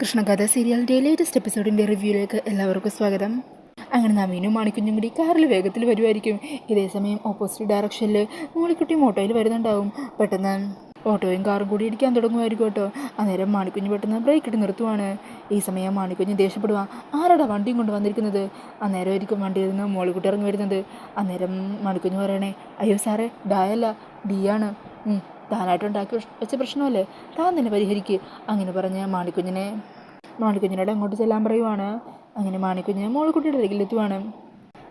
കൃഷ്ണകഥ സീരിയലിൻ്റെ ലേറ്റസ്റ്റ് എപ്പിസോഡിൻ്റെ റിവ്യൂയിലേക്ക് എല്ലാവർക്കും സ്വാഗതം. അങ്ങനെ നവീനും മാണിക്കുഞ്ഞും കൂടി കാറിൽ വേഗത്തിൽ വരുമായിരിക്കും. ഇതേ സമയം ഓപ്പോസിറ്റ് ഡയറക്ഷനിൽ മോളിക്കുട്ടിയും ഓട്ടോയിൽ വരുന്നുണ്ടാവും. പെട്ടെന്ന് ഓട്ടോയും കാറും കൂടി ഇടിക്കാൻ തുടങ്ങുമായിരിക്കും കേട്ടോ. അന്നേരം മാണിക്കുഞ്ഞ് പെട്ടെന്ന് ബ്രേക്ക് ഇട്ട് നിർത്തുവാണ്. ഈ സമയം മാണിക്കുഞ്ഞ് ദേഷ്യപ്പെടുക, ആരുടെ വണ്ടിയും കൊണ്ട് വന്നിരിക്കുന്നത്? അന്നേരം ആയിരിക്കും വണ്ടിയിൽ നിന്ന് മോളിക്കുട്ടി ഇറങ്ങി വരുന്നത്. അന്നേരം മാണിക്കുഞ്ഞ് പറയണേ, അയ്യോ സാറേ, ഡായല്ല ഡിയാണ്, താനായിട്ടുണ്ടാക്കി വെച്ച പ്രശ്നമല്ലേ, താൻ തന്നെ പരിഹരിക്കുക. അങ്ങനെ പറഞ്ഞ് മാണിക്കുഞ്ഞിനോട് അങ്ങോട്ട് ചെല്ലാൻ പറയുവാണ്. അങ്ങനെ മാണിക്കുഞ്ഞ് മോളിക്കുട്ടിയുടെ അരികിലെത്തുവാണ്.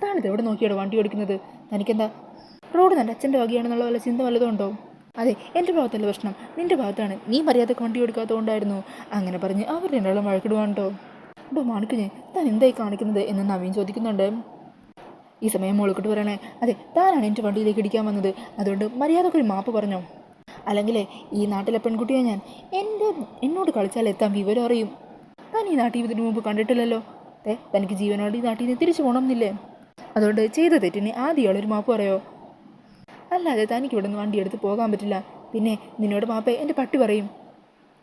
താനിത് എവിടെ നോക്കിയാണ് വണ്ടി ഓടിക്കുന്നത്? തനിക്കെന്താ റോഡ് എൻ്റെ അച്ഛൻ്റെ വകയാണെന്നുള്ള വല്ല ചിന്ത വല്ലതുണ്ടോ? അതെ, എൻ്റെ ഭാഗത്തല്ല പ്രശ്നം, നിൻ്റെ ഭാഗത്താണ്. നീ മര്യാദക്ക് വണ്ടി ഓടിക്കാത്തതുകൊണ്ടായിരുന്നു. അങ്ങനെ പറഞ്ഞ് അവർ രണ്ടാളും വഴക്കിടുവാണ് കേട്ടോ. കേട്ടോ മാണിക്കുഞ്ഞ്, താൻ എന്തായി കാണിക്കുന്നത് എന്ന് നവീൻ ചോദിക്കുന്നുണ്ട്. ഈ സമയം മോളിക്കുട്ടി പറയണേ, അതെ, താനാണ് എൻ്റെ വണ്ടിയിലേക്ക് ഇടിക്കാൻ വന്നത്, അതുകൊണ്ട് മര്യാദക്കൊരു മാപ്പ് പറഞ്ഞോ, അല്ലെങ്കിലേ ഈ നാട്ടിലെ പെൺകുട്ടിയെ ഞാൻ എന്നോട് കളിച്ചാൽ എത്താൻ വിവരം അറിയും. താൻ ഈ നാട്ടിൽ ഇതിനു മുമ്പ് കണ്ടിട്ടില്ലല്ലോ. തനിക്ക് ജീവനോട് ഈ നാട്ടിൽ നിന്ന് തിരിച്ചു പോകണമെന്നില്ലേ? അതുകൊണ്ട് ചെയ്ത തെറ്റിന് ആദ്യമുള്ളൊരു മാപ്പ് പറയോ, അല്ലാതെ തനിക്ക് ഇവിടെ നിന്ന് വണ്ടിയെടുത്ത് പോകാൻ പറ്റില്ല. പിന്നെ നിന്നോട് മാപ്പേ എൻ്റെ പട്ടി പറയും.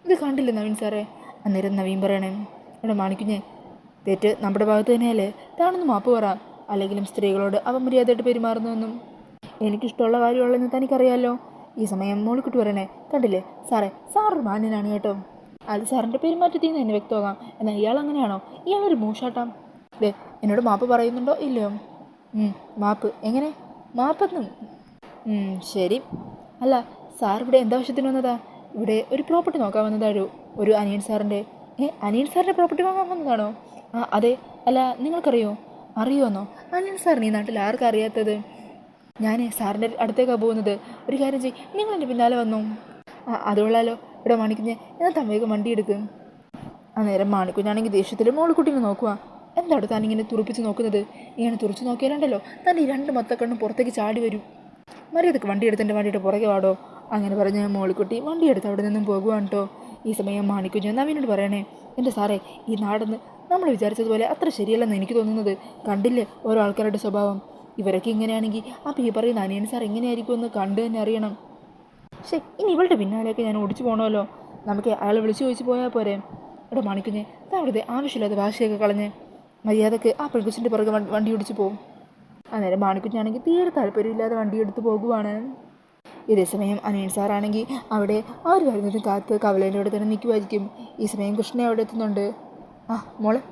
ഇത് കണ്ടില്ലേ നവീൻ സാറേ? അന്നേരം നവീൻ പറയണേ, ഇവിടെ മാണിക്കുഞ്ഞേ, തെറ്റ് നമ്മുടെ ഭാഗത്ത് തന്നെയല്ലേ, താനൊന്ന് മാപ്പ് പറ. അല്ലെങ്കിലും സ്ത്രീകളോട് അപമര്യാദയായിട്ട് പെരുമാറുന്നതെന്നും എനിക്കിഷ്ടമുള്ള കാര്യമുള്ളതെന്ന് തനിക്കറിയാമല്ലോ. ഈ സമയം മോളിക്കുട്ടി പറയണേ, കണ്ടില്ലേ സാറേ, സാറൊരു മാന്യനാണ് കേട്ടോ. അത് സാറിൻ്റെ പെരുമാറ്റത്തിൽ നിന്ന് എന്നെ വ്യക്തമാകാം. എന്നാൽ ഇയാൾ അങ്ങനെയാണോ? ഇയാളൊരു മൂഷാട്ടാം. എന്നോട് മാപ്പ് പറയുന്നുണ്ടോ ഇല്ലയോ? മാപ്പ് എങ്ങനെ? മാപ്പെന്നും ശരി. അല്ല, സാർ ഇവിടെ എന്താവശ്യത്തിന് വന്നതാ? ഇവിടെ ഒരു പ്രോപ്പർട്ടി നോക്കാൻ വന്നതാണോ? ഒരു അനിയൻ സാറിൻ്റെ അനിയൻ സാറിൻ്റെ പ്രോപ്പർട്ടി വാങ്ങാൻ വന്നതാണോ? അതെ. അല്ല, നിങ്ങൾക്കറിയോ? അറിയുമെന്നോ? അനിയൻ സാറിന് ഈ നാട്ടിൽ ആർക്കും അറിയാത്തത്? ഞാൻ സാറിൻ്റെ അടുത്തേക്കാണ് പോകുന്നത്. ഒരു കാര്യം ചെയ്യും, നിങ്ങളെൻ്റെ പിന്നാലെ വന്നോ? അതുകൊള്ളാലോ. ഇവിടെ മാണിക്കുഞ്ഞ്, എന്നാൽ തമ്മേക്ക് വണ്ടി എടുക്കും. അന്നേരം മാണിക്കുഞ്ഞാണെങ്കിൽ ദേഷ്യത്തിൽ മോളിക്കുട്ടീനെ നോക്കുക. എന്താണ് താനിങ്ങനെ തുറപ്പിച്ച് നോക്കുന്നത്? ഇങ്ങനെ തുറച്ച് നോക്കിയാലുണ്ടല്ലോ തന്നെ ഈ രണ്ട് മൊത്തക്കണ്ണും പുറത്തേക്ക് ചാടി വരും. മര്യാദക്ക് വണ്ടി എടുത്ത് എൻ്റെ വണ്ടിയുടെ പുറകെ വാടോ. അങ്ങനെ പറഞ്ഞ് മോളിക്കുട്ടി വണ്ടി എടുത്ത് അവിടെ നിന്നും പോകുവാണ് കേട്ടോ. ഈ സമയം മാണിക്കുഞ്ഞ് നവീനോട് പറയണേ, എൻ്റെ സാറേ, ഈ നാടെന്ന് നമ്മൾ വിചാരിച്ചതുപോലെ അത്ര ശരിയല്ലെന്ന് എനിക്ക് തോന്നുന്നത്. കണ്ടില്ലേ ഓരോ ആൾക്കാരുടെ സ്വഭാവം? ഇവരൊക്കെ ഇങ്ങനെയാണെങ്കിൽ അപ്പോൾ ഈ പറയുന്ന അനിയൻ സാർ എങ്ങനെയായിരിക്കുമെന്ന് കണ്ടു തന്നെ അറിയണം. പക്ഷേ ഇനി ഇവളുടെ പിന്നാലെയൊക്കെ ഞാൻ ഓടിച്ചു പോകണമല്ലോ. നമുക്ക് അയാൾ വിളിച്ചു ചോദിച്ചു പോയാൽ പോരെ? ഇവിടെ മാണിക്കുഞ്ഞ്, അവിടുത്തെ ആവശ്യമില്ലാത്ത ഭാഷയൊക്കെ കളഞ്ഞ് മര്യാദക്ക് ആ പെൺകുച്ചിൻ്റെ പുറകെ വണ്ടി ഓടിച്ചു പോകും. അന്നേരം മാണിക്കുഞ്ഞാണെങ്കിൽ തീരെ താല്പര്യമില്ലാതെ വണ്ടി എടുത്ത് പോകുവാണ്. ഇതേ സമയം അനിയൻ സാറാണെങ്കിൽ അവിടെ ആര് വരുന്നതും കാത്ത് കവലേൻ്റെ അവിടെ തന്നെ നിൽക്കുമായിരിക്കും. ഈ സമയം കൃഷ്ണ അവിടെ എത്തുന്നുണ്ട്.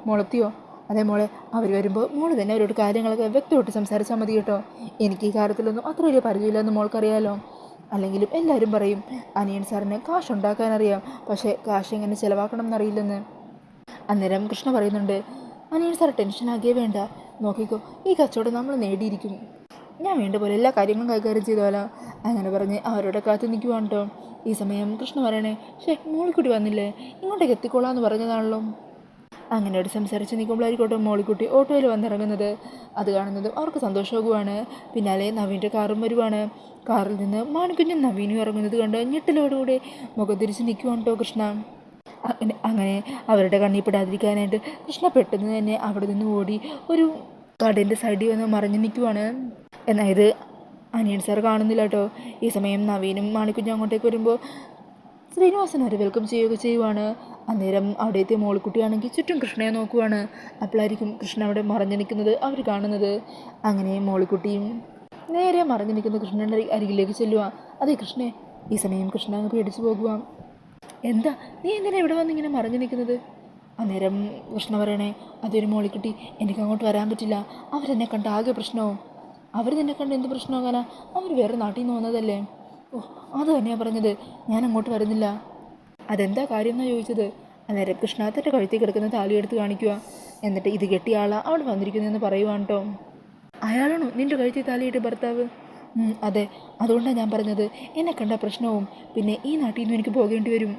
മോളെത്തിയോ? അതേ മോളെ, അവർ വരുമ്പോൾ മോള് തന്നെ അവരോട് കാര്യങ്ങളൊക്കെ വ്യക്തമായിട്ട് സംസാരിച്ചാൽ മതി കേട്ടോ. എനിക്ക് ഈ കാര്യത്തിലൊന്നും അത്ര വലിയ പരിചയമില്ലെന്ന് മോൾക്കറിയാലോ. അല്ലെങ്കിലും എല്ലാവരും പറയും അനിയൻ സാറിന് കാശ് ഉണ്ടാക്കാനറിയാം, പക്ഷേ കാശ് എങ്ങനെ ചിലവാക്കണം എന്നറിയില്ലെന്ന്. അന്നേരം കൃഷ്ണ പറയുന്നുണ്ട്, അനിയൻ സാർ ടെൻഷനാകിയേ വേണ്ട, നോക്കിക്കോ, ഈ കച്ചവടം നമ്മൾ നേടിയിരിക്കും. ഞാൻ വേണ്ട പോലെ എല്ലാ കാര്യങ്ങളും കൈകാര്യം ചെയ്തോലോ. അങ്ങനെ പറഞ്ഞ് അവരോട് കാത്തു നിൽക്കുവാണ് കേട്ടോ. ഈ സമയം കൃഷ്ണ പറയണേ, മോളിക്കുട്ടി വന്നില്ലേ? ഇങ്ങോട്ടേക്ക് എത്തിക്കോളാന്ന് പറഞ്ഞതാണല്ലോ. അങ്ങനെ ഒരു സംസാരിച്ച് നിൽക്കുമ്പോഴായിരിക്കോട്ടെ മോളിക്കുട്ടി ഓട്ടോയിൽ വന്നിറങ്ങുന്നത്. അത് കാണുന്നതും അവർക്ക് സന്തോഷമാകുവാണ്. പിന്നാലെ നവീൻ്റെ കാറും വരുവാണ്. കാറിൽ നിന്ന് മാണിക്കുഞ്ഞും നവീനും ഇറങ്ങുന്നത് കണ്ട് ഞെട്ടലോടുകൂടെ മുഖം തിരിച്ച് നിൽക്കുവാണ് കേട്ടോ കൃഷ്ണ. അങ്ങനെ അവരുടെ കണ്ണിപ്പെടാതിരിക്കാനായിട്ട് കൃഷ്ണ പെട്ടെന്ന് തന്നെ അവിടെ നിന്ന് ഓടി ഒരു കടേൻ്റെ സൈഡിൽ വന്ന് മറിഞ്ഞു നിൽക്കുവാണ്. എന്നാൽ ഇത് അനിയൻ സാർ കാണുന്നില്ല കേട്ടോ. ഈ സമയം നവീനും മാണിക്കുഞ്ഞും അങ്ങോട്ടേക്ക് വരുമ്പോൾ ശ്രീനിവാസൻ അവരെ വെൽക്കം ചെയ്യുകയൊക്കെ ചെയ്യുവാണ്. അന്നേരം അവിടെ എത്തിയ മോളിക്കുട്ടിയാണെങ്കിൽ ചുറ്റും കൃഷ്ണയെ നോക്കുവാണ്. അപ്പോഴായിരിക്കും കൃഷ്ണ അവിടെ മറഞ്ഞു നിൽക്കുന്നത് അവർ കാണുന്നത്. അങ്ങനെ മോളിക്കുട്ടിയും നേരെ മറഞ്ഞു നിൽക്കുന്ന കൃഷ്ണൻ്റെ അരികിലേക്ക് ചെല്ലുക. അതെ കൃഷ്ണേ. ഈ സമയം കൃഷ്ണ അങ്ങ് പേടിച്ചു പോകുക. എന്താ നീ എന്തിനാ ഇവിടെ വന്ന് ഇങ്ങനെ മറഞ്ഞു നിൽക്കുന്നത്? അന്നേരം കൃഷ്ണ പറയണേ, അതൊരു മോളിക്കുട്ടി, എനിക്ക് അങ്ങോട്ട് വരാൻ പറ്റില്ല. അവരെന്നെ കണ്ട ആകെ പ്രശ്നവും. അവർ നിന്നെ കണ്ട് എന്ത് പ്രശ്നമാകാനാ? അവർ വേറെ നാട്ടിൽ നിന്ന് വന്നതല്ലേ. അത് തന്നെയാണ് പറഞ്ഞത്, ഞാൻ അങ്ങോട്ട് വരുന്നില്ല. അതെന്താ കാര്യം എന്നാണ് ചോദിച്ചത്. അന്നേരം കൃഷ്ണ തൻ്റെ കഴുത്തിൽ കിടക്കുന്ന താലി എടുത്ത് കാണിക്കുക. എന്നിട്ട് ഇത് കെട്ടിയ ആളാ അവിടെ വന്നിരിക്കുന്നതെന്ന് പറയുവാണ് കേട്ടോ. അയാളാണോ നിൻ്റെ കഴുത്തിൽ താലിയിട്ട് ഭർത്താവ്? അതെ, അതുകൊണ്ടാണ് ഞാൻ പറഞ്ഞത്, എന്നെ കണ്ട പ്രശ്നവും, പിന്നെ ഈ നാട്ടിൽ നിന്ന് എനിക്ക് പോകേണ്ടി വരും.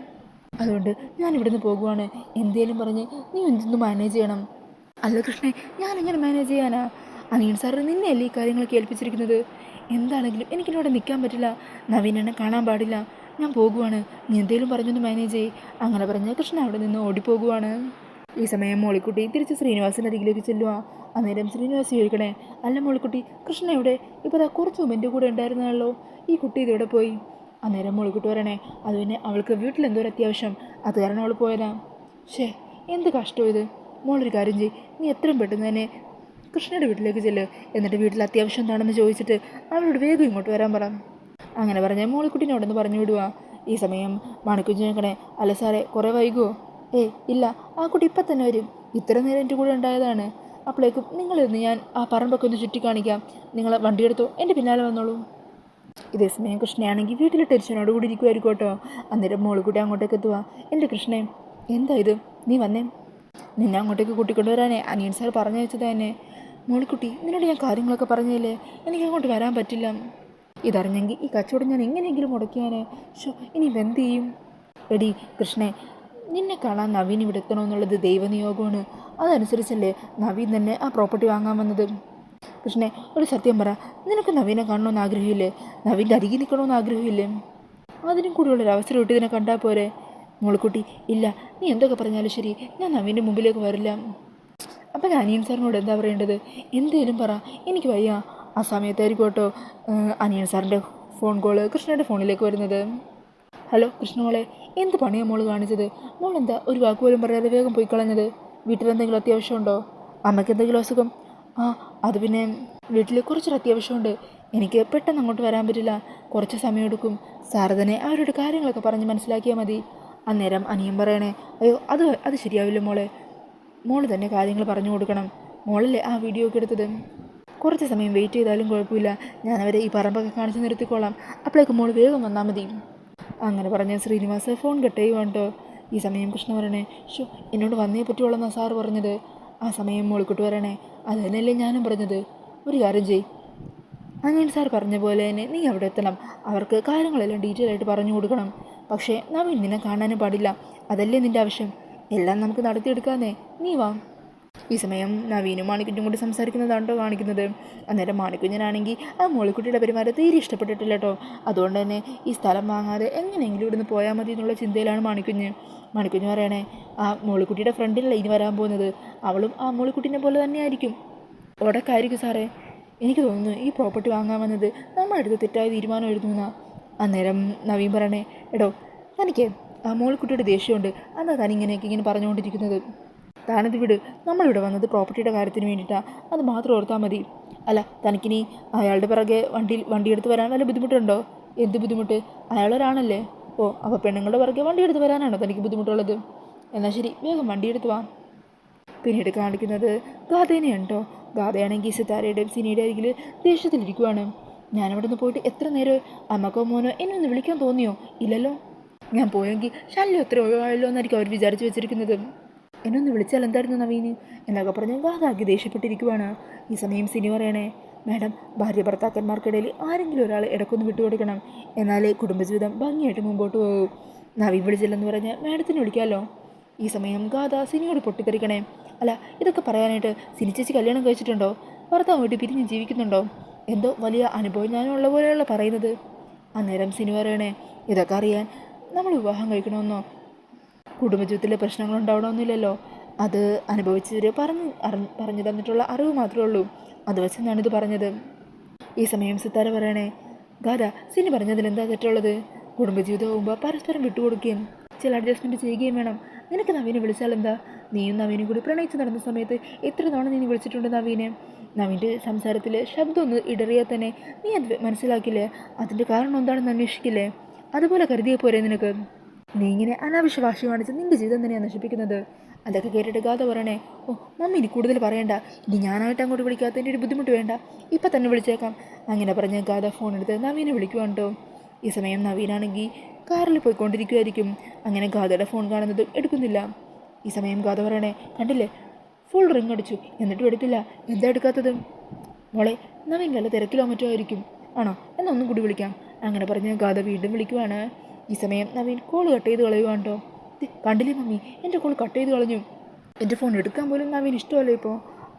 അതുകൊണ്ട് ഞാൻ ഇവിടുന്ന് പോകുവാണ്. എന്തേലും പറഞ്ഞ് നീ എന്തൊന്ന് മാനേജ് ചെയ്യണം. അല്ല കൃഷ്ണേ, ഞാനെങ്ങനെ മാനേജ് ചെയ്യാനാ? അനിയൻ സാറ് നിന്നെയല്ലേ ഈ കാര്യങ്ങളൊക്കെ ഏൽപ്പിച്ചിരിക്കുന്നത്. എന്താണെങ്കിലും എനിക്കിവിടെ നിൽക്കാൻ പറ്റില്ല. നവീൻ എന്നെ കാണാൻ പാടില്ല. ഞാൻ പോകുവാണ്. നീ എന്തേലും പറഞ്ഞൊന്ന് മാനേജ് ചെയ്യ്. അങ്ങനെ പറഞ്ഞ് കൃഷ്ണ അവിടെ നിന്ന് ഓടിപ്പോകുവാണ്. ഈ സമയം മോളിക്കുട്ടി തിരിച്ച് ശ്രീനിവാസിൻ്റെ അരികിലേക്ക് ചെല്ലുക. അന്നേരം ശ്രീനിവാസ് ചോദിക്കണേ, അല്ല മോളിക്കുട്ടി, കൃഷ്ണ എവിടെ? ഇപ്പോൾ അതാ കുറച്ച് മുമ്പ് എൻ്റെ കൂടെ ഉണ്ടായിരുന്നല്ലോ. ഈ കുട്ടി ഇതെവിടെ പോയി? അന്നേരം മോളിക്കുട്ടി പറയണേ, അത് പിന്നെ അവൾക്ക് വീട്ടിലെന്തോ ഒരു അത്യാവശ്യം, അത് കാരണം അവൾ പോയതാ. എന്ത് കഷ്ടം ഇത്. മോളൊരു കാര്യം ചെയ്യ്, നീ എത്രയും പെട്ടെന്ന് തന്നെ കൃഷ്ണയുടെ വീട്ടിലേക്ക് ചെല്ല്. എന്നിട്ട് വീട്ടിൽ അത്യാവശ്യം എന്താണെന്ന് ചോദിച്ചിട്ട് അവളോട് വേഗം ഇങ്ങോട്ട് വരാൻ പറ. അങ്ങനെ പറഞ്ഞാൽ മോളിക്കുട്ടീനോടൊന്ന് പറഞ്ഞു വിടുക. ഈ സമയം മണിക്കുഞ്ഞ് ചോദിക്കണേ, അല്ല സാറേ കുറേ വൈകുമോ? ഇല്ല, ആ കുട്ടി ഇപ്പം തന്നെ വരും. ഇത്ര നേരം എൻ്റെ കൂടെ ഉണ്ടായതാണ്. അപ്പോഴേക്കും നിങ്ങളിരുന്ന് ഞാൻ ആ പറമ്പൊക്കെ ഒന്ന് ചുറ്റിക്കാണിക്കാം. നിങ്ങൾ വണ്ടിയെടുത്തോ, എൻ്റെ പിന്നാലെ വന്നോളൂ. ഇതേ സമയം കൃഷ്ണയാണെങ്കിൽ വീട്ടിൽ ടെൻഷനോട് കൂടി ഇരിക്കുമായിരിക്കും കേട്ടോ. അന്നേരം മോളിക്കുട്ടി അങ്ങോട്ടേക്ക് എത്തുക. എൻ്റെ കൃഷ്ണേ, എന്താ ഇത്, നീ വന്നേ. നിന്നെ അങ്ങോട്ടേക്ക് കൂട്ടിക്കൊണ്ടുവരാനേ അനിയൻ സാർ പറഞ്ഞു വെച്ചത് തന്നെ. മോളിക്കുട്ടി, നിന്നോട് ഞാൻ കാര്യങ്ങളൊക്കെ പറഞ്ഞില്ലേ, എനിക്ക് അങ്ങോട്ട് വരാൻ പറ്റില്ല. ഇതറിഞ്ഞെങ്കിൽ ഈ കച്ചവടം ഞാൻ എങ്ങനെയെങ്കിലും മുടക്കിയാനേ. ഇനി എന്ത് ചെയ്യും? എടി കൃഷ്ണേ, നിന്നെ കാണാൻ നവീൻ ഇവിടെ എത്തണമെന്നുള്ളത് ദൈവനിയോഗമാണ്. അതനുസരിച്ചല്ലേ നവീൻ തന്നെ ആ പ്രോപ്പർട്ടി വാങ്ങാൻ വന്നത്. കൃഷ്ണേ, ഒരു സത്യം പറ, നിനക്ക് നവീനെ കാണണമെന്ന് ആഗ്രഹമില്ലേ? നവീൻ്റെ അരികിൽ നിൽക്കണമെന്ന് ആഗ്രഹമില്ലേ? അതിനും കൂടിയുള്ളൊരു അവസരം ഇട്ട് ഇതിനെ കണ്ടാൽ പോരെ? മോളിക്കുട്ടി, ഇല്ല, നീ എന്തൊക്കെ പറഞ്ഞാലും ശരി, ഞാൻ നവീൻ്റെ മുമ്പിലേക്ക് വരില്ല. അപ്പം ഞാൻ അനിയൻ സാറിനോട് എന്താ പറയേണ്ടത്? എന്തേലും പറ, എനിക്ക് വയ്യ. ആ സമയത്തായിരിക്കും കേട്ടോ അനിയൻ സാറിൻ്റെ ഫോൺ കോള് കൃഷ്ണയുടെ ഫോണിലേക്ക് വരുന്നത്. ഹലോ കൃഷ്ണമോളെ, എന്ത് പണിയാണ് മോള് കാണിച്ചത്? മോളെന്താ ഒരു വാക്ക് പോലും പറയാതെ വേഗം പോയി കളഞ്ഞത്? വീട്ടിലെന്തെങ്കിലും അത്യാവശ്യമുണ്ടോ? അമ്മയ്ക്ക് എന്തെങ്കിലും അസുഖം? അത് പിന്നെ വീട്ടിൽ കുറച്ചൊരു അത്യാവശ്യമുണ്ട്. എനിക്ക് പെട്ടെന്ന് അങ്ങോട്ട് വരാൻ പറ്റില്ല, കുറച്ച് സമയമെടുക്കും. സാറ് തന്നെ അവരുടെ കാര്യങ്ങളൊക്കെ പറഞ്ഞ് മനസ്സിലാക്കിയാൽ മതി. അന്നേരം അനിയൻ പറയണേ, അയ്യോ അത് ശരിയാവില്ല മോളെ, മോള് തന്നെ കാര്യങ്ങൾ പറഞ്ഞു കൊടുക്കണം. മോളല്ലേ ആ വീഡിയോ ഒക്കെ എടുത്തത്. കുറച്ച് സമയം വെയിറ്റ് ചെയ്താലും കുഴപ്പമില്ല, ഞാനവരെ ഈ പറമ്പൊക്കെ കാണിച്ച് നിർത്തിക്കോളാം. അപ്പോഴേക്ക് മോള് വേഗം വന്നാൽ മതി. അങ്ങനെ പറഞ്ഞ ശ്രീനിവാസ് ഫോൺ കട്ട് ചെയ്യുവാണ്ടോ. ഈ സമയം കൃഷ്ണ പറയണേ, എന്നോട് വന്നേ പറ്റുള്ളൂന്നാണ് സാറ് പറഞ്ഞത്. ആ സമയം മോളിക്കുട്ടി പറയണേ, അത് തന്നെയല്ലേ ഞാനും പറഞ്ഞത്. ഒരു കാര്യം ചെയ്, അനിയൻ സാർ പറഞ്ഞ പോലെ തന്നെ നീ അവിടെ എത്തണം. അവർക്ക് കാര്യങ്ങളെല്ലാം ഡീറ്റെയിൽ ആയിട്ട് പറഞ്ഞു കൊടുക്കണം. പക്ഷേ നവീൻ നിന്നെ കാണാനും പാടില്ല. അതല്ലേ നിൻ്റെ ആവശ്യം. എല്ലാം നമുക്ക് നടത്തിയെടുക്കാന്നേ, നീ വാ. ഈ സമയം നവീനും മാണിക്കുഞ്ഞും കൂടി സംസാരിക്കുന്നതാണ്ടോ കാണിക്കുന്നത്. അന്നേരം മാണിക്കുഞ്ഞനാണെങ്കിൽ ആ മോളിക്കുട്ടിയുടെ പെരുമാറ്റം തീരെ ഇഷ്ടപ്പെട്ടിട്ടില്ല കേട്ടോ. അതുകൊണ്ട് തന്നെ ഈ സ്ഥലം വാങ്ങാതെ എങ്ങനെയെങ്കിലും ഇവിടുന്ന് പോയാൽ മതി എന്നുള്ള ചിന്തയിലാണ് മാണിക്കുഞ്ഞ്. പറയണേ, ആ മോളിക്കുട്ടിയുടെ ഫ്രണ്ടിലല്ല ഇനി വരാൻ പോകുന്നത്. അവളും ആ മോളിക്കുട്ടീനെ പോലെ തന്നെയായിരിക്കും. ഉടക്കായിരിക്കും സാറേ. എനിക്ക് തോന്നുന്നു ഈ പ്രോപ്പർട്ടി വാങ്ങാൻ വന്നത് നമ്മളെടുത്ത് തെറ്റായ തീരുമാനം എഴുതുന്ന. അന്നേരം നവീൻ പറയണേ, എടോ തനിക്ക് ആ മോളിക്കുട്ടിയുടെ ദേഷ്യമുണ്ട്, അതാ താൻ ഇങ്ങനെ പറഞ്ഞുകൊണ്ടിരിക്കുന്നത്. താനത് വിട്, നമ്മളിവിടെ വന്നത് പ്രോപ്പർട്ടിയുടെ കാര്യത്തിന് വേണ്ടിയിട്ടാണ്, അത് മാത്രം ഓർത്താൽ മതി. അല്ല, തനിക്കിനി അയാളുടെ പിറകെ വണ്ടിയെടുത്ത് വരാൻ വല്ല ബുദ്ധിമുട്ടുണ്ടോ? എന്ത് ബുദ്ധിമുട്ട്? അയാളൊരാണല്ലേ. അപ്പോൾ പെണ്ണുങ്ങളുടെ പിറകെ വണ്ടിയെടുത്ത് വരാനാണോ തനിക്ക് ബുദ്ധിമുട്ടുള്ളത്? എന്നാൽ ശരി, വേഗം വണ്ടിയെടുത്ത് വാ. പിന്നീട് കാണിക്കുന്നത് ഗാഥേനെയാണ് കേട്ടോ. ഗാഥയാണെങ്കിൽ സിതാരയുടെയും സിനിയുടെ അരികിൽ ദേഷ്യത്തിലിരിക്കുവാണ്. ഞാനവിടെ നിന്ന് പോയിട്ട് എത്ര നേരം? അമ്മക്കോ മോനോ എന്നെ ഒന്ന് വിളിക്കാൻ തോന്നിയോ? ഇല്ലല്ലോ. ഞാൻ പോയെങ്കിൽ ശല്യം എത്ര ഒഴിവായല്ലോ എന്നായിരിക്കും അവർ വിചാരിച്ച് വെച്ചിരിക്കുന്നത്. എന്നെ ഒന്ന് വിളിച്ചാൽ എന്തായിരുന്നു നവീന് എന്നൊക്കെ പറഞ്ഞ് ഗാഥാക്കി ദേഷ്യപ്പെട്ടിരിക്കുവാണ്. ഈ സമയം സിനി പറയണേ, മാഡം, ഭാര്യ ഭർത്താക്കന്മാർക്കിടയിൽ ആരെങ്കിലും ഒരാൾ ഇടക്കൊന്ന് വിട്ടുകൊടുക്കണം, എന്നാലേ കുടുംബജീവിതം ഭംഗിയായിട്ട് മുമ്പോട്ട് പോകും. നവീൻ വിളിച്ചില്ലെന്ന് പറഞ്ഞാൽ മാഡത്തിന് വിളിക്കാമല്ലോ. ഈ സമയം ഗാഥ സിനിയോട് പൊട്ടിത്തെറിക്കണേ, അല്ല ഇതൊക്കെ പറയാനായിട്ട് സിനി ചേച്ചി കല്യാണം കഴിച്ചിട്ടുണ്ടോ? ഭർത്താവ് വീട്ടിൽ പിരിഞ്ഞ് ജീവിക്കുന്നുണ്ടോ? എന്തോ വലിയ അനുഭവം ഞാനുള്ള പോലെയുള്ള പറയുന്നത്. അന്നേരം സിനി പറയണേ, ഇതൊക്കെ അറിയാൻ നമ്മൾ വിവാഹം കഴിക്കണമെന്നോ കുടുംബജീവിതത്തിലെ പ്രശ്നങ്ങൾ ഉണ്ടാവണമെന്നില്ലല്ലോ. അത് അനുഭവിച്ചവർ പറഞ്ഞു തന്നിട്ടുള്ള അറിവ് മാത്രമേ ഉള്ളൂ. അത് വെച്ച് ഞാനിത് പറഞ്ഞത്. ഈ സമയം സിത്താര പറയണേ, ഗാഥ, സിനി പറഞ്ഞതിൽ എന്താ തെറ്റുള്ളത്? കുടുംബജീവിതം ആകുമ്പോൾ പരസ്പരം വിട്ടുകൊടുക്കുകയും ചില അഡ്ജസ്റ്റ്മെൻറ്റ് ചെയ്യുകയും വേണം. നിനക്ക് നവീനെ വിളിച്ചാൽ എന്താ? നീയും നവീനും കൂടി പ്രണയിച്ച് നടന്ന സമയത്ത് എത്ര തവണ നീ വിളിച്ചിട്ടുണ്ട് നവീനെ? നവീൻ്റെ സംസാരത്തിൽ ശബ്ദം ഒന്ന് ഇടറിയാൽ തന്നെ നീ അത് മനസ്സിലാക്കില്ലേ? അതിൻ്റെ കാരണം എന്താണെന്ന് അന്വേഷിക്കില്ലേ? അതുപോലെ കരുതിയേ പോരെ നിനക്ക്? നീ ഇങ്ങനെ അനാവശ്യ വാശി കാണിച്ച് നിൻ്റെ ജീവിതം തന്നെയാണ് നശിപ്പിക്കുന്നത്. അതൊക്കെ കേട്ടിട്ട് ഗാഥ പറയണേ, മമ്മി ഇനി കൂടുതൽ പറയണ്ട, ഇനി ഞാനായിട്ട് അങ്ങോട്ട് വിളിക്കാത്തതിൻ്റെ ഒരു ബുദ്ധിമുട്ട് വേണ്ട, ഇപ്പം തന്നെ വിളിച്ചേക്കാം. അങ്ങനെ പറഞ്ഞ് ഗാഥ ഫോൺ എടുത്ത് നവീനെ വിളിക്കുവാണ്ടോ. ഈ സമയം നവീനാണെങ്കിൽ കാറിൽ പോയിക്കൊണ്ടിരിക്കുമായിരിക്കും. അങ്ങനെ ഗാഥയുടെ ഫോൺ കാണുന്നത് എടുക്കുന്നില്ല. ഈ സമയം ഗാഥ പറയണേ, കണ്ടില്ലേ, ഫുൾ റിങ് അടിച്ചു, എന്നിട്ടും എടുത്തില്ല. എന്താ എടുക്കാത്തത്? മോളെ, നവീൻ വല്ല തിരക്കിലോ മറ്റോ ആയിരിക്കും. ആണോ? എന്നാൽ ഒന്നും കൂടി വിളിക്കാം. അങ്ങനെ പറഞ്ഞ് ഗാഥ വീണ്ടും വിളിക്കുവാണ്. ഈ സമയം നവീൻ കോൾ കട്ട് ചെയ്ത് കളയുവാണ്ടോ. കണ്ടില്ലേ മമ്മി, എൻ്റെ കോൾ കട്ട് ചെയ്ത് കളഞ്ഞു. എൻ്റെ ഫോൺ എടുക്കാൻ പോലും നവീൻ ഇഷ്ടമല്ലോ ഇപ്പോൾ.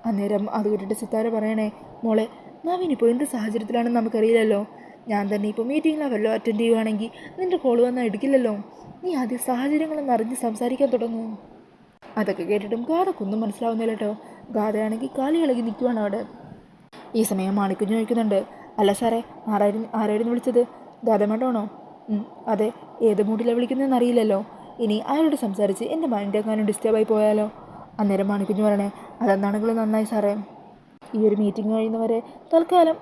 അന്നേരം അത് കേട്ടിട്ട് സിത്താര പറയണേ, മോളെ, നവീൻ ഇപ്പോൾ എന്ത് സാഹചര്യത്തിലാണെന്ന് നമുക്കറിയില്ലല്ലോ. ഞാൻ തന്നെ ഇപ്പോൾ മീറ്റിങ്ങിലോ വല്ലോ അറ്റൻഡ് ചെയ്യുവാണെങ്കിൽ നിൻ്റെ കോൾ വന്നാൽ എടുക്കില്ലല്ലോ. നീ ആദ്യം സാഹചര്യങ്ങളൊന്നും അറിഞ്ഞ് സംസാരിക്കാൻ തുടങ്ങും. അതൊക്കെ കേട്ടിട്ടും ഗാഥക്കൊന്നും മനസ്സിലാവുന്നില്ല കേട്ടോ. ഗാഥയാണെങ്കിൽ കാലി ഇളകി നിൽക്കുവാണ് അവിടെ. ഈ സമയം മാണിക്കുഞ്ഞ് ചോദിക്കുന്നുണ്ട്, അല്ല സാറേ, ആരായിരുന്നു വിളിച്ചത്? ഗാഥ മേഡമാണോ? അതെ. ഏത് മൂഡിലാണ് വിളിക്കുന്നതെന്ന് അറിയില്ലല്ലോ. ഇനി അയാളോട് സംസാരിച്ച് എൻ്റെ മൈൻഡ് എങ്ങാനും ഡിസ്റ്റർബായി പോയാലോ? അന്നേരം മാണിക്കുഞ്ഞ് പറയണേ, അതെന്താണെങ്കിലും നന്നായി സാറേ. ഈ ഒരു മീറ്റിംഗ് കഴിയുന്നവരെ തൽക്കാലം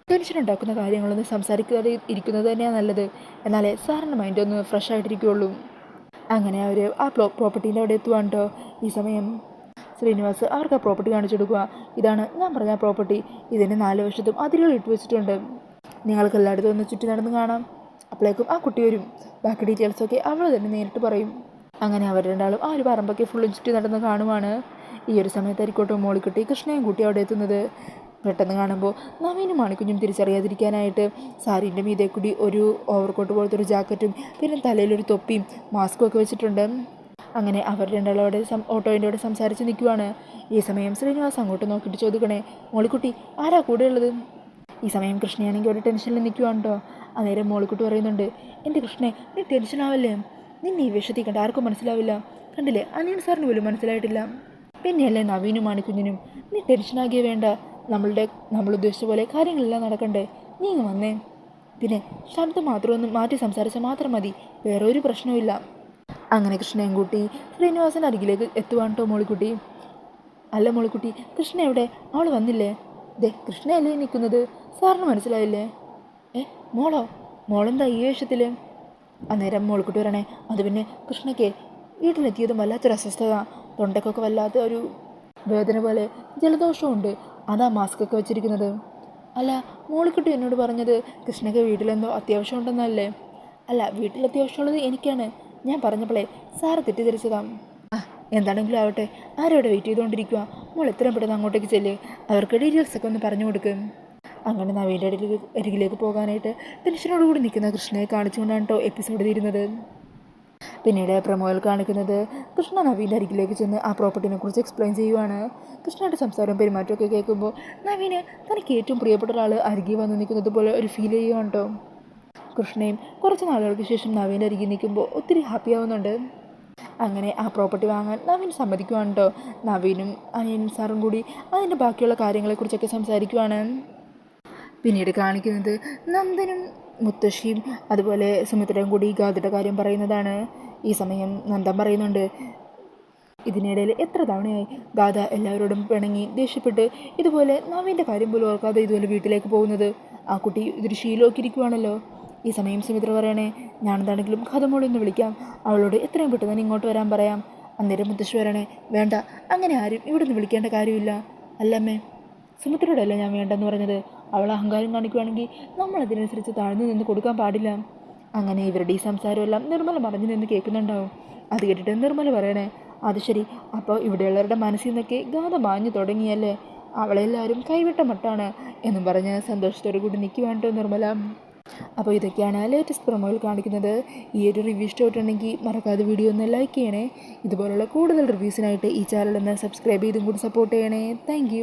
ടെൻഷൻ ഉണ്ടാക്കുന്ന കാര്യങ്ങളൊന്നും സംസാരിക്കാതെ ഇരിക്കുന്നത് തന്നെയാണ് നല്ലത്. എന്നാലേ സാറിൻ്റെ മൈൻഡ് ഒന്ന് ഫ്രഷ് ആയിട്ടിരിക്കുകയുള്ളൂ. അങ്ങനെ അവർ ആ പ്രോപ്പർട്ടീൻ്റെ അവിടെ എത്തുവാണ്ടോ. ഈ സമയം ശ്രീനിവാസ് അവർക്ക് ആ പ്രോപ്പർട്ടി കാണിച്ചു കൊടുക്കുക. ഇതാണ് ഞാൻ പറഞ്ഞ പ്രോപ്പർട്ടി. ഇതിൻ്റെ 4 വശത്തും അതിരുകൾ ഇട്ട് വെച്ചിട്ടുണ്ട്. നിങ്ങൾക്ക് എല്ലായിടത്തും ഒന്ന് ചുറ്റി നടന്ന് കാണാം. അപ്പോഴേക്കും ആ കുട്ടി വരും. ബാക്കി ഡീറ്റെയിൽസൊക്കെ അവൾ തന്നെ നേരിട്ട് പറയും. അങ്ങനെ അവർ രണ്ടാളും ആ ഒരു പറമ്പൊക്കെ ഫുള്ളും ചുറ്റി നടന്ന് കാണുവാണ്. ഈ ഒരു സമയത്തായിരിക്കോട്ടും മോളിക്കുട്ടി കൃഷ്ണയും കൂട്ടി അവിടെ എത്തുന്നത്. പെട്ടെന്ന് കാണുമ്പോൾ നവീനും മാണിക്കുഞ്ഞും തിരിച്ചറിയാതിരിക്കാനായിട്ട് സാരീൻ്റെ മീതെ കൂടി ഒരു ഓവർകോട്ട് പോലത്തെ ഒരു ജാക്കറ്റും പിന്നെ തലയിലൊരു തൊപ്പിയും മാസ്കും ഒക്കെ വെച്ചിട്ടുണ്ട്. അങ്ങനെ അവർ രണ്ടാളോടെ ഓട്ടോയിൻ്റെ അവിടെ സംസാരിച്ച് നിൽക്കുവാണ്. ഈ സമയം ശ്രീനിവാസ് അങ്ങോട്ട് നോക്കിയിട്ട് ചോദിക്കണേ, മോളിക്കുട്ടി ആരാ കൂടെ ഉള്ളത്? ഈ സമയം കൃഷ്ണയാണെങ്കിൽ ഒരു ടെൻഷനിൽ നിൽക്കുവാണ്ടോ. അന്നേരം മോളിക്കുട്ടി പറയുന്നുണ്ട്, എൻ്റെ കൃഷ്ണേ നീ ടെൻഷനാവല്ലേ, നിന്നെ ഈ വേഷത്തിൽ കണ്ട ആർക്കും മനസ്സിലാവില്ല. കണ്ടില്ലേ, അനിയൻ സാറിന് പോലും മനസ്സിലായിട്ടില്ല. പിന്നെയല്ലേ നവീനും മാണിക്കുഞ്ഞിനും. നീ ടെൻഷനാകിയേ വേണ്ട. നമ്മൾ ഉദ്ദേശിച്ച പോലെ കാര്യങ്ങളെല്ലാം നടക്കണ്ടേ. നീ ഇങ്ങ് വന്നേ. പിന്നെ ശബ്ദം മാത്രമൊന്നും മാറ്റി സംസാരിച്ചാൽ മാത്രം മതി, വേറെ ഒരു പ്രശ്നവുമില്ല. അങ്ങനെ കൃഷ്ണയും കൂട്ടി ശ്രീനിവാസൻ്റെ അരികിലേക്ക് എത്തുവാണ്ടോ മോളിക്കുട്ടി. അല്ല മോളിക്കുട്ടി, കൃഷ്ണ എവിടെ? അവൾ വന്നില്ലേ? ദേ കൃഷ്ണയല്ലേ നിൽക്കുന്നത്, സാറിന് മനസ്സിലായില്ലേ? മോളെന്താ ഈ വേഷത്തിൽ? അന്നേരം മോളിക്കുട്ടി പറയണേ, അത് പിന്നെ കൃഷ്ണയ്ക്ക് വീട്ടിലെത്തിയതും വല്ലാത്തൊരു അസ്വസ്ഥത, തൊണ്ടക്കൊക്കെ വല്ലാത്ത ഒരു വേദന പോലെ, ജലദോഷമുണ്ട്, അതാ മാസ്കൊക്കെ വെച്ചിരിക്കുന്നത്. അല്ല, മോളിക്കുട്ടി എന്നോട് പറഞ്ഞത് കൃഷ്ണയ്ക്ക് വീട്ടിലെന്തോ അത്യാവശ്യം ഉണ്ടെന്നല്ലേ? അല്ല, വീട്ടിൽ അത്യാവശ്യമുള്ളത് എനിക്കാണ്. ഞാൻ പറഞ്ഞപ്പോളേ സാറ് തെറ്റിദ്ധരിച്ചതാ. എന്താണെങ്കിലും ആവട്ടെ, ആരോടെ വെയിറ്റ് ചെയ്തുകൊണ്ടിരിക്കുക. മോൾ എത്രയും പെട്ടെന്ന് അങ്ങോട്ടേക്ക് ചെല്ല്, അവർക്ക് ഡീറ്റെയിൽസൊക്കെ ഒന്ന് പറഞ്ഞു കൊടുക്കും. അങ്ങനെ നവീൻ്റെ അരികിലേക്ക് പോകാനായിട്ട് ടെൻഷനോടുകൂടി നിൽക്കുന്ന കൃഷ്ണയെ കാണിച്ചുകൊണ്ടാണ് കേട്ടോ എപ്പിസോഡ് തീരുന്നത്. പിന്നീട് പ്രമോയിൽ കാണിക്കുന്നത് കൃഷ്ണ നവീൻ്റെ അരികിലേക്ക് ചെന്ന് ആ പ്രോപ്പർട്ടിനെ കുറിച്ച് എക്സ്പ്ലെയിൻ ചെയ്യുവാണ്. കൃഷ്ണയുടെ സംസാരവും പെരുമാറ്റമൊക്കെ കേൾക്കുമ്പോൾ നവീന് തനിക്ക് ഏറ്റവും പ്രിയപ്പെട്ട ഒരാൾ അരികിൽ വന്ന് നിൽക്കുന്നത് പോലെ ഒരു ഫീൽ ചെയ്യുവാണ് കേട്ടോ. കൃഷ്ണയും കുറച്ച് നാളുകൾക്ക് ശേഷം നവീൻ്റെ അരികിൽ നിൽക്കുമ്പോൾ ഒത്തിരി ഹാപ്പി ആവുന്നുണ്ട്. അങ്ങനെ ആ പ്രോപ്പർട്ടി വാങ്ങാൻ നവീൻ സമ്മതിക്കുവാണ് കേട്ടോ. നവീനും അനിയൻ സാറും കൂടി അതിൻ്റെ ബാക്കിയുള്ള കാര്യങ്ങളെക്കുറിച്ചൊക്കെ സംസാരിക്കുവാണ്. പിന്നീട് കാണിക്കുന്നത് നന്ദനും മുത്തശ്ശിയും അതുപോലെ സുമിത്രയും കൂടി ഗാഥയുടെ കാര്യം പറയുന്നതാണ്. ഈ സമയം നന്ദൻ പറയുന്നുണ്ട്, ഇതിനിടയിൽ എത്ര തവണയായി ഗാഥ എല്ലാവരോടും പിണങ്ങി ദേഷ്യപ്പെട്ട് ഇതുപോലെ നവീൻ്റെ കാര്യം പോലും ഓർക്കാതെ ഇതുപോലെ വീട്ടിലേക്ക് പോകുന്നത്. ആ കുട്ടി ഇതൊരു ശീലമാക്കിയിരിക്കുവാണല്ലോ. ഈ സമയം സുമിത്ര പറയണേ, ഞാനെന്താണെങ്കിലും കഥമോളൊന്ന് വിളിക്കാം, അവളോട് എത്രയും പെട്ടെന്ന് തന്നെ ഇങ്ങോട്ട് വരാൻ പറയാം. അന്നേരം മുത്തശ്ശി പറയണേ, വേണ്ട, അങ്ങനെ ആരും ഇവിടെ നിന്ന് വിളിക്കേണ്ട കാര്യമില്ല. അല്ലമ്മേ, സുമിത്രയോടല്ല ഞാൻ വേണ്ടെന്ന് പറഞ്ഞത്. അവൾ അഹങ്കാരം കാണിക്കുകയാണെങ്കിൽ നമ്മളതിനനുസരിച്ച് താഴ്ന്നു നിന്ന് കൊടുക്കാൻ പാടില്ല. അങ്ങനെ ഇവരുടെ ഈ സംസാരമെല്ലാം നിർമ്മല മറഞ്ഞു നിന്ന് കേൾക്കുന്നുണ്ടാവും. അത് കേട്ടിട്ട് നിർമ്മല പറയണേ, അത് ശരി, അപ്പോൾ ഇവിടെയുള്ളവരുടെ മനസ്സിൽ നിന്നൊക്കെ ഗാഥ മാഞ്ഞു തുടങ്ങിയല്ലേ, അവളെല്ലാവരും കൈവിട്ട മട്ടാണ് എന്നും പറഞ്ഞ് സന്തോഷത്തോടു കൂടി നിൽക്കുവാണ്ടോ നിർമ്മല. അപ്പോൾ ഇതൊക്കെയാണ് ലേറ്റസ്റ്റ് പ്രൊമോയിൽ കാണിക്കുന്നത്. ഈ ഒരു റിവ്യൂ ഇഷ്ടമായിട്ടുണ്ടെങ്കിൽ മറക്കാതെ വീഡിയോ ഒന്ന് ലൈക്ക് ചെയ്യണേ. ഇതുപോലുള്ള കൂടുതൽ റിവ്യൂസിനായിട്ട് ഈ ചാനൽ ഒന്ന് സബ്സ്ക്രൈബ് ചെയ്തും കൂടി സപ്പോർട്ട് ചെയ്യണേ. താങ്ക്